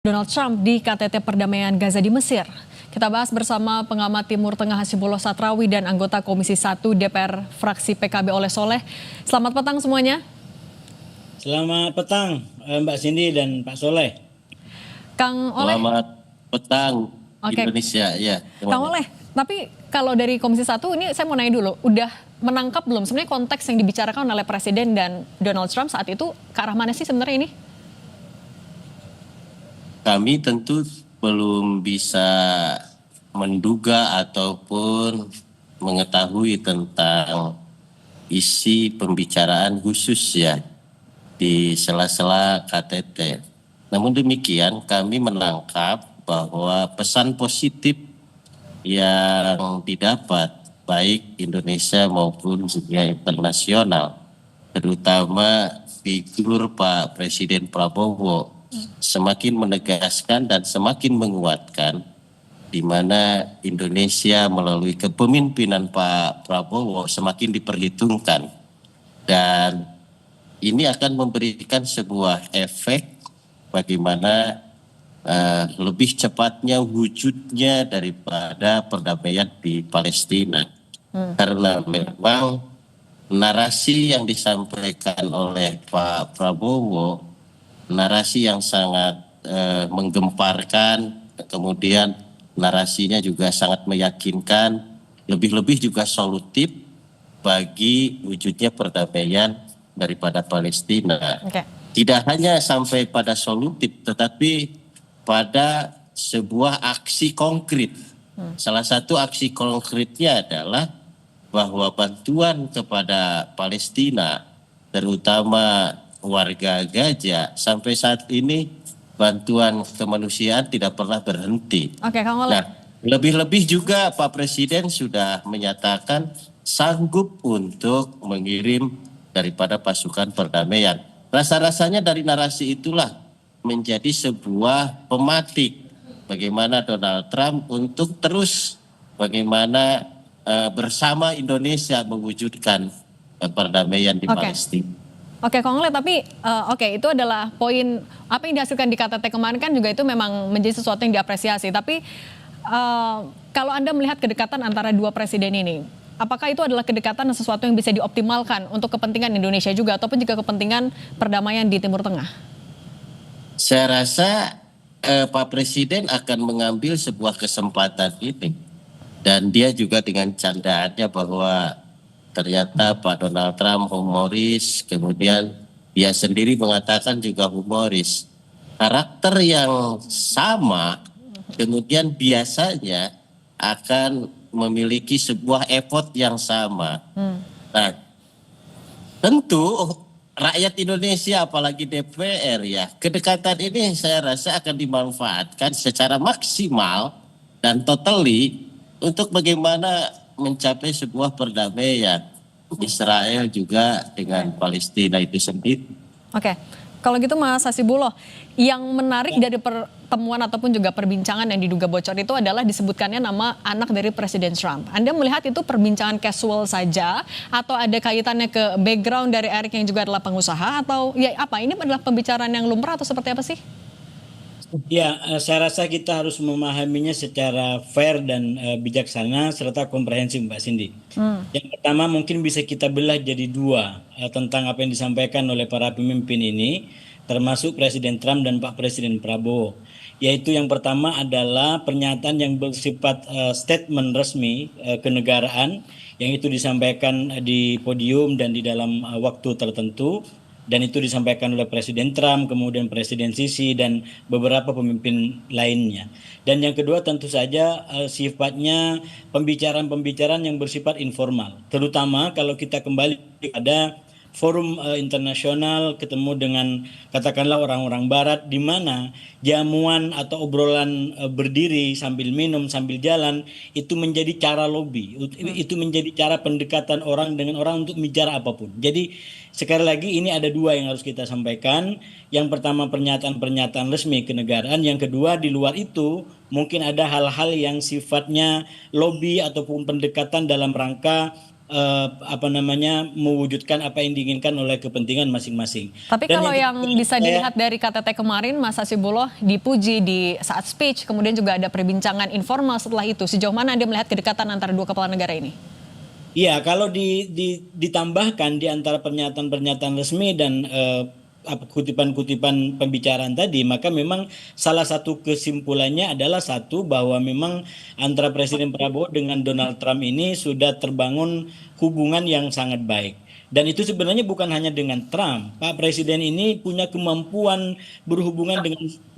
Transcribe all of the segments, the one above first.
Donald Trump di KTT Perdamaian Gaza di Mesir. Kita bahas bersama pengamat Timur Tengah Hasibullah Satrawi dan anggota Komisi 1 DPR fraksi PKB Oleh Soleh. Selamat petang semuanya. Selamat petang Mbak Cindy dan Pak Soleh. Kang Oleh. Selamat petang Indonesia, ya. Kang Oleh, tapi kalau dari Komisi 1 ini saya mau nanya dulu, udah menangkap belum sebenarnya konteks yang dibicarakan oleh Presiden dan Donald Trump saat itu ke arah mana sih sebenarnya ini? Kami tentu belum bisa menduga ataupun mengetahui tentang isi pembicaraan khusus ya di sela-sela KTT. Namun demikian kami menangkap bahwa pesan positif yang didapat baik Indonesia maupun dunia internasional, terutama figur Pak Presiden Prabowo, semakin menegaskan dan semakin menguatkan di mana Indonesia melalui kepemimpinan Pak Prabowo semakin diperhitungkan, dan ini akan memberikan sebuah efek bagaimana lebih cepatnya wujudnya daripada perdamaian di Palestina. Karena memang narasi yang disampaikan oleh Pak Prabowo, narasi yang sangat menggemparkan, kemudian narasinya juga sangat meyakinkan, lebih-lebih juga solutif bagi wujudnya perdamaian daripada Palestina. Tidak hanya sampai pada solutif, tetapi pada sebuah aksi konkret. Salah satu aksi konkretnya adalah bahwa bantuan kepada Palestina, terutama warga Gaza, sampai saat ini bantuan kemanusiaan tidak pernah berhenti. Nah, lebih-lebih juga Pak Presiden sudah menyatakan sanggup untuk mengirim daripada pasukan perdamaian. Rasa-rasanya dari narasi itulah menjadi sebuah pematik bagaimana Donald Trump untuk terus bagaimana bersama Indonesia mewujudkan perdamaian di Palestina. Oke, Kang Oleh, tapi itu adalah poin apa yang dihasilkan di KTT kemarin kan juga itu memang menjadi sesuatu yang diapresiasi. Tapi kalau Anda melihat kedekatan antara dua presiden ini, apakah itu adalah kedekatan dan sesuatu yang bisa dioptimalkan untuk kepentingan Indonesia juga ataupun juga kepentingan perdamaian di Timur Tengah? Saya rasa Pak Presiden akan mengambil sebuah kesempatan ini, dan dia juga dengan candaannya bahwa ternyata Pak Donald Trump humoris, kemudian dia sendiri mengatakan juga humoris. Karakter yang sama kemudian biasanya akan memiliki sebuah effort yang sama. Nah, tentu rakyat Indonesia apalagi DPR ya, kedekatan ini saya rasa akan dimanfaatkan secara maksimal dan totally untuk bagaimana mencapai sebuah perdamaian Israel juga dengan Palestina itu sendiri. Oke, kalau gitu Mas Hasibullah, yang menarik dari pertemuan ataupun juga perbincangan yang diduga bocor itu adalah disebutkannya nama anak dari Presiden Trump. Anda melihat itu perbincangan casual saja atau ada kaitannya ke background dari Eric yang juga adalah pengusaha, atau ya apa, ini adalah pembicaraan yang lumrah atau seperti apa sih? Ya, saya rasa kita harus memahaminya secara fair dan bijaksana serta komprehensif, Mbak Cindy. Yang pertama mungkin bisa kita belah jadi dua tentang apa yang disampaikan oleh para pemimpin ini, termasuk Presiden Trump dan Pak Presiden Prabowo. Yaitu yang pertama adalah pernyataan yang bersifat statement resmi kenegaraan, yang itu disampaikan di podium dan di dalam waktu tertentu. Dan itu disampaikan oleh Presiden Trump, kemudian Presiden Sisi, dan beberapa pemimpin lainnya. Dan yang kedua tentu saja sifatnya pembicaraan-pembicaraan yang bersifat informal. Terutama kalau kita kembali pada forum internasional, ketemu dengan katakanlah orang-orang barat, di mana jamuan atau obrolan berdiri sambil minum, sambil jalan, itu menjadi cara lobby, itu menjadi cara pendekatan orang dengan orang untuk bicara apapun. Jadi sekali lagi ini ada dua yang harus kita sampaikan. Yang pertama pernyataan-pernyataan resmi kenegaraan, yang kedua di luar itu mungkin ada hal-hal yang sifatnya lobby ataupun pendekatan dalam rangka mewujudkan apa yang diinginkan oleh kepentingan masing-masing. Tapi Dan kalau yang bisa saya- dilihat dari KTT kemarin, Mas Hasibullah dipuji di saat speech, kemudian juga ada perbincangan informal setelah itu. Sejauh mana Anda melihat kedekatan antara dua kepala negara ini? Iya, kalau ditambahkan di antara pernyataan-pernyataan resmi dan kutipan-kutipan pembicaraan tadi, maka memang salah satu kesimpulannya adalah satu, bahwa memang antara Presiden Prabowo dengan Donald Trump ini sudah terbangun hubungan yang sangat baik. Dan itu sebenarnya bukan hanya dengan Trump. Pak Presiden ini punya kemampuan berhubungan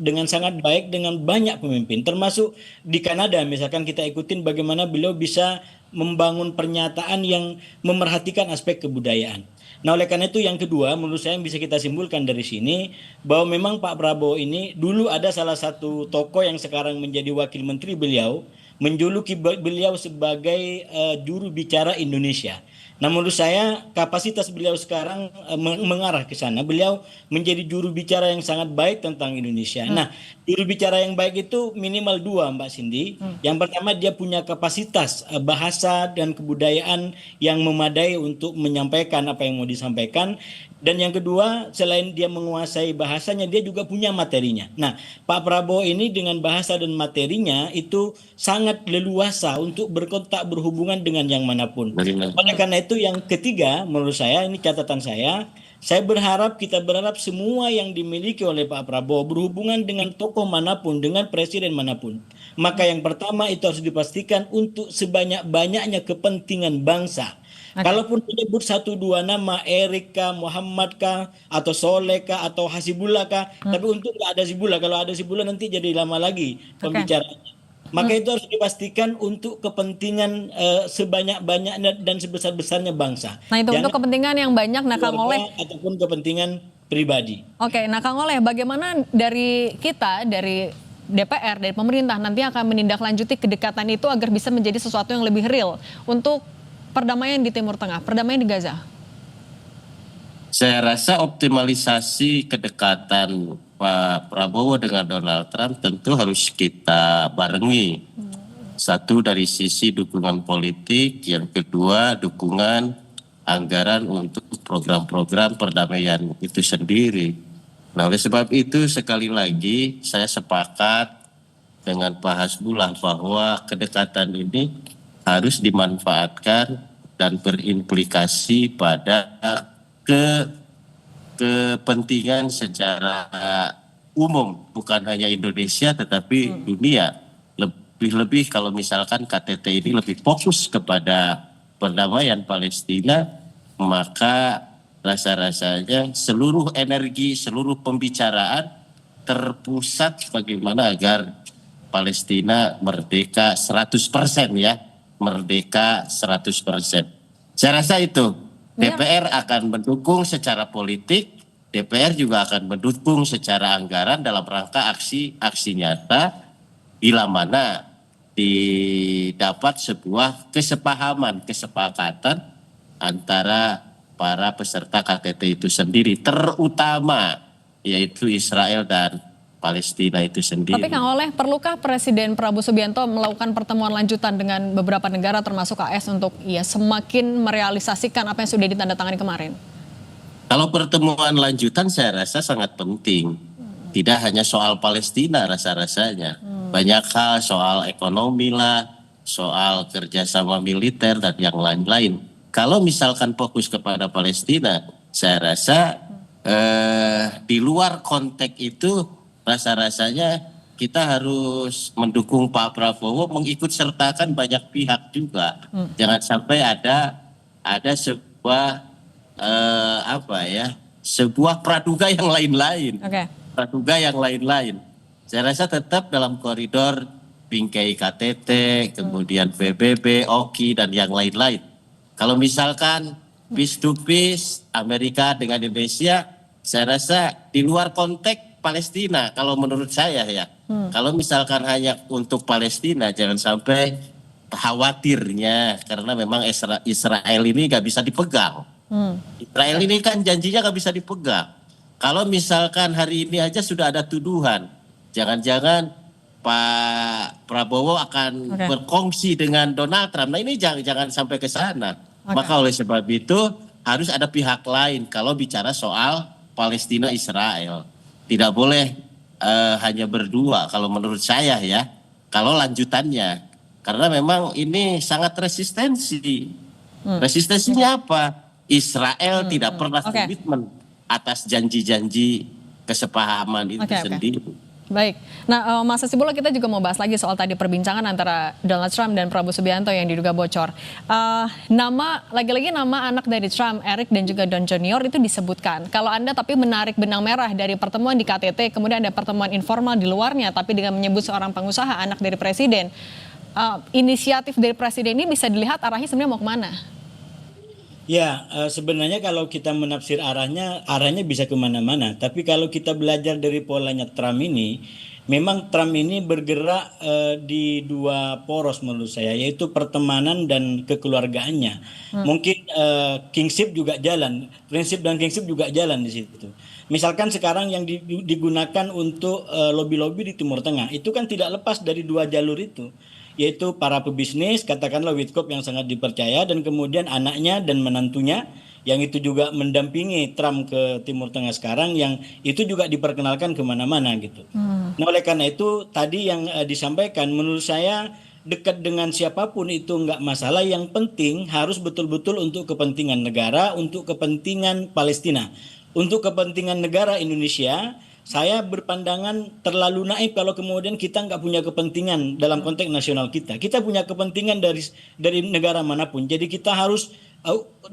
dengan sangat baik dengan banyak pemimpin, termasuk di Kanada. Misalkan kita ikutin bagaimana beliau bisa membangun pernyataan yang memerhatikan aspek kebudayaan. Nah, oleh karena itu yang kedua, menurut saya yang bisa kita simpulkan dari sini, bahwa memang Pak Prabowo ini dulu ada salah satu tokoh yang sekarang menjadi wakil menteri beliau, menjuluki beliau sebagai juru bicara Indonesia. Nah, menurut saya kapasitas beliau sekarang mengarah ke sana. Beliau menjadi juru bicara yang sangat baik tentang Indonesia. Nah, juru bicara yang baik itu minimal dua, Mbak Cindy. Yang pertama, dia punya kapasitas bahasa dan kebudayaan yang memadai untuk menyampaikan apa yang mau disampaikan. Dan yang kedua, selain dia menguasai bahasanya, dia juga punya materinya. Nah, Pak Prabowo ini dengan bahasa dan materinya itu sangat leluasa untuk berkontak, berhubungan dengan yang manapun. Oleh karena itu yang ketiga, menurut saya, ini catatan saya berharap, kita berharap semua yang dimiliki oleh Pak Prabowo berhubungan dengan tokoh manapun, dengan presiden manapun. Maka yang pertama itu harus dipastikan untuk sebanyak-banyaknya kepentingan bangsa. Kalaupun menyebut satu dua nama, Erik kah, Muhammad kah, atau Soleh kah, atau Hasibullah kah, tapi untuk nggak ada Hasibullah. Kalau ada Hasibullah nanti jadi lama lagi pembicaraannya. Maka itu harus dipastikan untuk kepentingan sebanyak-banyaknya dan sebesar-besarnya bangsa. Nah, itu untuk kepentingan yang banyak, nah Kang Oleh. Ataupun kepentingan pribadi. Oke, nah Kang Oleh, bagaimana dari kita, dari DPR, dari pemerintah nanti akan menindaklanjuti kedekatan itu agar bisa menjadi sesuatu yang lebih real untuk perdamaian di Timur Tengah, perdamaian di Gaza? Saya rasa optimalisasi kedekatan Pak Prabowo dengan Donald Trump tentu harus kita barengi. Satu dari sisi dukungan politik, yang kedua dukungan anggaran untuk program-program perdamaian itu sendiri. Nah, oleh sebab itu sekali lagi saya sepakat dengan Pak Hasbullah bahwa kedekatan ini harus dimanfaatkan dan berimplikasi pada kepentingan secara umum, bukan hanya Indonesia tetapi dunia. Lebih-lebih kalau misalkan KTT ini lebih fokus kepada perdamaian Palestina, maka rasa-rasanya seluruh energi, seluruh pembicaraan terpusat bagaimana agar Palestina merdeka 100% ya. Merdeka 100%. Saya rasa itu DPR akan mendukung secara politik, DPR juga akan mendukung secara anggaran dalam rangka aksi nyata bila mana didapat sebuah kesepakatan antara para peserta KTT itu sendiri, terutama yaitu Israel dan Palestina itu sendiri. Tapi Kang Oleh, perlukah Presiden Prabowo Subianto melakukan pertemuan lanjutan dengan beberapa negara termasuk AS untuk semakin merealisasikan apa yang sudah ditandatangani kemarin? Kalau pertemuan lanjutan saya rasa sangat penting. Tidak hanya soal Palestina rasa-rasanya. Banyak hal, soal ekonomi lah, soal kerjasama militer dan yang lain-lain. Kalau misalkan fokus kepada Palestina, saya rasa di luar konteks itu rasa-rasanya kita harus mendukung Pak Prabowo, mengikut sertakan banyak pihak juga. Jangan sampai ada sebuah sebuah praduga yang lain-lain. Praduga yang lain-lain. Saya rasa tetap dalam koridor bingkai KTT, kemudian PBB, OKI dan yang lain-lain. Kalau misalkan peace to peace Amerika dengan Indonesia, saya rasa di luar konteks Palestina, kalau menurut saya ya. Kalau misalkan hanya untuk Palestina, jangan sampai khawatirnya, karena memang Israel ini nggak bisa dipegang. Israel ini kan janjinya nggak bisa dipegang. Kalau misalkan hari ini aja sudah ada tuduhan, jangan-jangan Pak Prabowo akan berkongsi dengan Donald Trump. Nah ini jangan sampai ke sana. Maka oleh sebab itu harus ada pihak lain kalau bicara soal Palestina Israel. Tidak boleh hanya berdua kalau menurut saya ya. Kalau lanjutannya, karena memang ini sangat resistensi. Resistensinya apa? Israel tidak pernah komitmen atas janji-janji kesepahaman itu sendiri. Baik, nah Mas Hasibulo, kita juga mau bahas lagi soal tadi perbincangan antara Donald Trump dan Prabowo Subianto yang diduga bocor. Lagi-lagi nama anak dari Trump, Eric dan juga Don Junior itu disebutkan. Kalau Anda tapi menarik benang merah dari pertemuan di KTT, kemudian ada pertemuan informal di luarnya, tapi dengan menyebut seorang pengusaha anak dari presiden, inisiatif dari presiden ini bisa dilihat arahnya sebenarnya mau kemana? Ya, sebenarnya kalau kita menafsir arahnya bisa kemana-mana. Tapi kalau kita belajar dari polanya Trump ini, memang Trump ini bergerak di dua poros menurut saya, yaitu pertemanan dan kekeluargaannya. Mungkin kingship juga jalan, prinsip dan kingship juga jalan di situ. Misalkan sekarang yang digunakan untuk lobby-lobby di Timur Tengah, itu kan tidak lepas dari dua jalur itu, yaitu para pebisnis, katakanlah Witkoff yang sangat dipercaya, dan kemudian anaknya dan menantunya yang itu juga mendampingi Trump ke Timur Tengah sekarang, yang itu juga diperkenalkan kemana-mana gitu. Nah oleh karena itu tadi yang disampaikan menurut saya dekat dengan siapapun itu nggak masalah, yang penting harus betul-betul untuk kepentingan negara, untuk kepentingan Palestina, untuk kepentingan negara Indonesia. Saya berpandangan terlalu naif kalau kemudian kita nggak punya kepentingan dalam konteks nasional kita. Kita punya kepentingan dari negara manapun. Jadi kita harus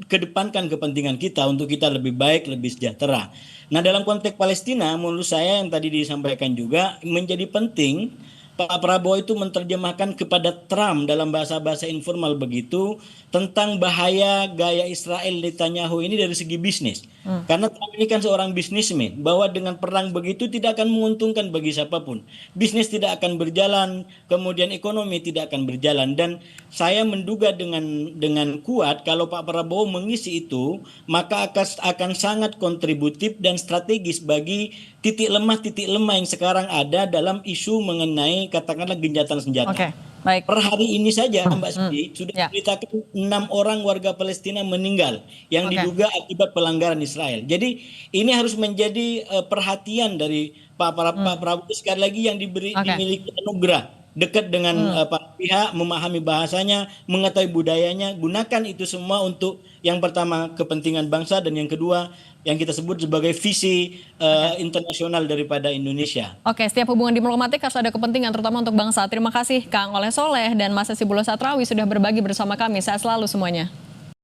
kedepankan kepentingan kita untuk kita lebih baik, lebih sejahtera. Nah dalam konteks Palestina menurut saya yang tadi disampaikan juga menjadi penting Pak Prabowo itu menerjemahkan kepada Trump dalam bahasa-bahasa informal begitu tentang bahaya gaya Israel Netanyahu ini dari segi bisnis. Karena Trump ini kan seorang bisnismen, bahwa dengan perang begitu tidak akan menguntungkan bagi siapapun. Bisnis tidak akan berjalan, kemudian ekonomi tidak akan berjalan. Dan saya menduga dengan kuat kalau Pak Prabowo mengisi itu, maka akan sangat kontributif dan strategis bagi titik lemah yang sekarang ada dalam isu mengenai katakanlah gencatan senjata. Oke, baik. Per hari ini saja Mbak Siti sudah diberitakan 6 orang warga Palestina meninggal yang diduga akibat pelanggaran Israel. Jadi ini harus menjadi perhatian dari Pak Prabowo, sekali lagi yang dimiliki anugerah dekat dengan pihak, memahami bahasanya, mengetahui budayanya, gunakan itu semua untuk yang pertama kepentingan bangsa, dan yang kedua yang kita sebut sebagai visi internasional daripada Indonesia. Oke, setiap hubungan diplomatik harus ada kepentingan terutama untuk bangsa. Terima kasih Kang Oleh Soleh dan Mas Hasibulo Satrawi sudah berbagi bersama kami. Sehat selalu semuanya.